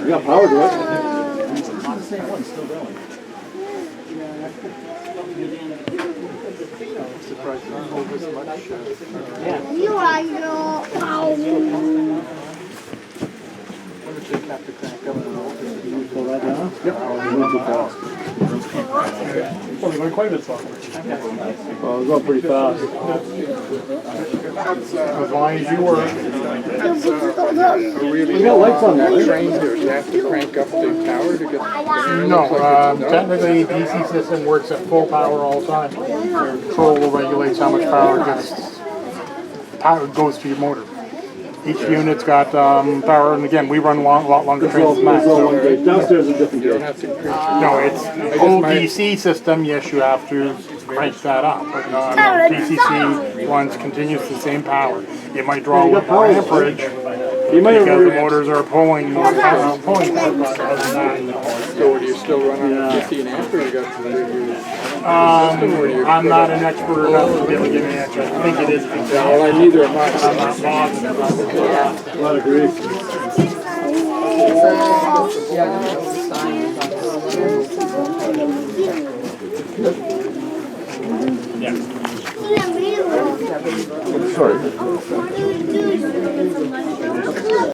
You got power to it. It's the same one, still going. I'm surprised you don't hold this much. You are your power. Wonder if they have to crank up the voltage. Pull that down? Yep. Oh, you went too fast. Well, they're going quite a bit softer. Oh, it was going pretty fast. As long as you were. Really We got lights on there, right? train here. You have to crank up the power to get. No, technically DC system works at full power all the time. Control regulates how much power goes to your motor. Each unit's got power, and again, we run a lot longer trains than that. So. Downstairs is a different You don't gate. have to increase. No, it's old DC system. Yes, you have to crank that up. But no, DCC runs continuous the same power. It might draw a little more amperage You might have because the motors are pulling more power. So do you still run on 15 amp or you got to I'm not an expert enough to be able to give you an answer. I think it is. well, neither am I. I'm not positive. A lot of grief. Sorry.